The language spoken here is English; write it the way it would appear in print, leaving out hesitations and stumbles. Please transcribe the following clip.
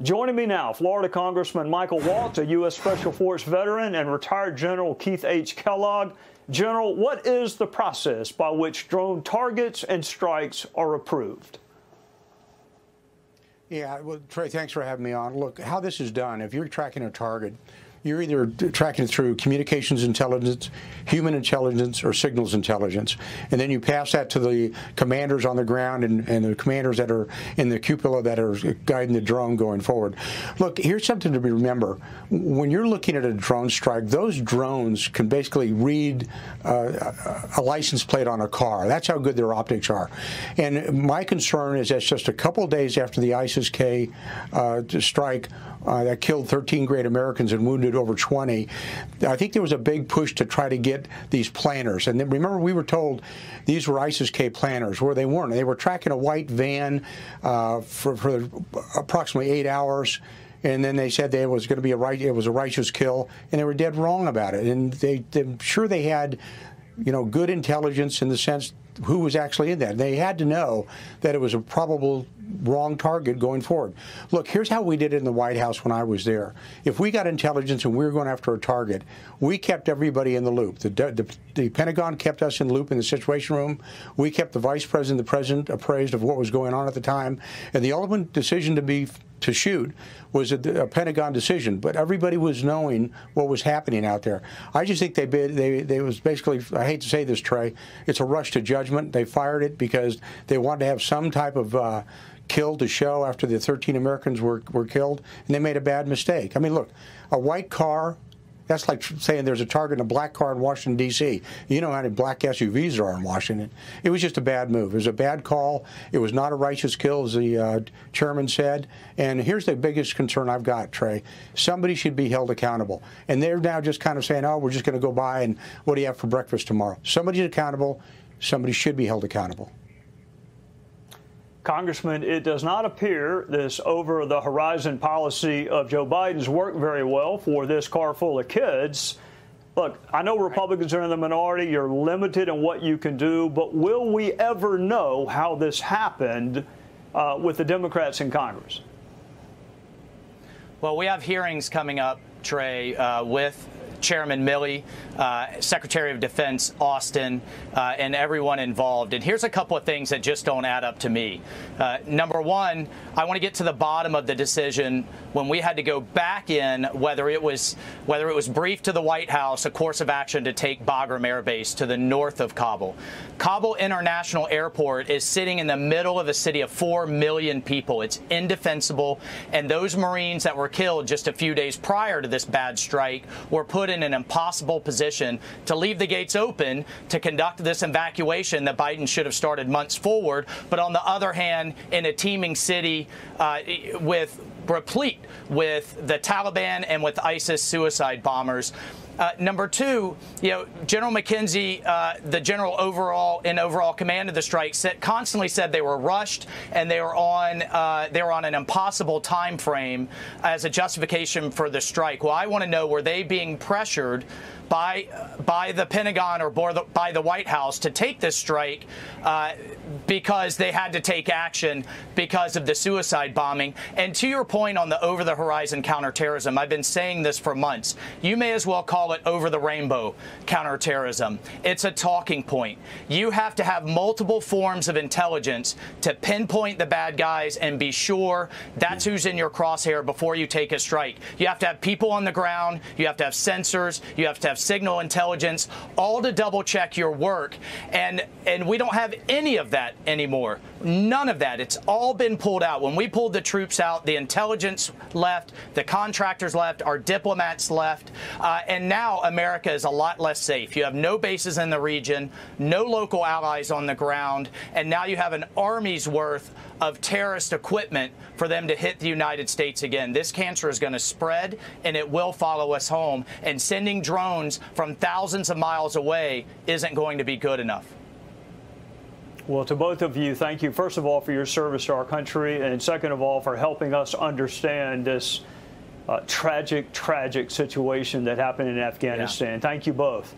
Joining me now, Florida Congressman Michael Waltz, a U.S. Special Force veteran, and retired General Keith H. Kellogg. General, what is the process by which drone targets and strikes are approved? Yeah, well, Trey, thanks for having me on. Look, how this is done, if you're tracking a target, you're either tracking it through communications intelligence, human intelligence, or signals intelligence. And then you pass that to the commanders on the ground and the commanders that are in the cupola that are guiding the drone going forward. Look, here's something to remember. When you're looking at a drone strike, those drones can basically read a license plate on a car. That's how good their optics are. And my concern is that just a couple days after the ISIS-K strike that killed 13 great Americans and wounded over 20, I think there was a big push to try to get these planners. And then remember, we were told these were ISIS-K planners, where they weren't. They were tracking a white van for approximately 8 hours. And then they said it was going to be it was a righteous kill, and they were dead wrong about it. And I'm sure they had, good intelligence in the sense who was actually in that. They had to know that it was a probable wrong target going forward. Look, here's how we did it in the White House when I was there. If we got intelligence and we were going after a target, we kept everybody in the loop. The Pentagon kept us in the loop in the Situation Room. We kept the Vice President, the President appraised of what was going on at the time. And the ultimate decision to shoot was a Pentagon decision, but everybody was knowing what was happening out there. I just think they was basically, I hate to say this, Trey, it's a rush to judgment. They fired it because they wanted to have some type of kill to show after the 13 Americans were killed, and they made a bad mistake. I mean, look, a white car, that's like saying there's a target in a black car in Washington, D.C. You know how many black SUVs there are in Washington. It was just a bad move. It was a bad call. It was not a righteous kill, as the chairman said. And here's the biggest concern I've got, Trey. Somebody should be held accountable. And they're now just kind of saying, oh, we're just going to go by and what do you have for breakfast tomorrow? Somebody's accountable. Somebody should be held accountable. Congressman, it does not appear this over-the-horizon policy of Joe Biden's worked very well for this car full of kids. Look, I know Republicans are in the minority. You're limited in what you can do. But will we ever know how this happened with the Democrats in Congress? Well, we have hearings coming up, Trey, with Chairman Milley, Secretary of Defense Austin, and everyone involved. And here's a couple of things that just don't add up to me. Number one, I want to get to the bottom of the decision when we had to go back in, whether it was briefed to the White House, a course of action to take Bagram Air Base to the north of Kabul. Kabul International Airport is sitting in the middle of a city of 4 million people. It's indefensible. And those Marines that were killed just a few days prior to this bad strike were put in an impossible position to leave the gates open to conduct this evacuation that Biden should have started months forward. But on the other hand, in a teeming city replete with the Taliban and with ISIS suicide bombers. Number two, General McKenzie, the general overall command of the strike, constantly said they were rushed and they were on an impossible time frame as a justification for the strike. Well, I want to know, were they being pressured by the Pentagon or by the White House to take this strike because they had to take action because of the suicide bombing? And to your point on the over-the-horizon counterterrorism, I've been saying this for months. You may as well call it over-the-rainbow counterterrorism. It's a talking point. You have to have multiple forms of intelligence to pinpoint the bad guys and be sure that's who's in your crosshair before you take a strike. You have to have people on the ground. You have to have sensors. You have to have signal intelligence, all to double-check your work. And we don't have any of that anymore. None of that. It's all been pulled out. When we pulled the troops out, the intelligence left, the contractors left, our diplomats left, and now America is a lot less safe. You have no bases in the region, no local allies on the ground, and now you have an army's worth of terrorist equipment for them to hit the United States again. This cancer is going to spread, and it will follow us home, and sending drones from thousands of miles away isn't going to be good enough. Well, to both of you, thank you, first of all, for your service to our country, and second of all, for helping us understand this tragic situation that happened in Afghanistan. Yeah. Thank you both.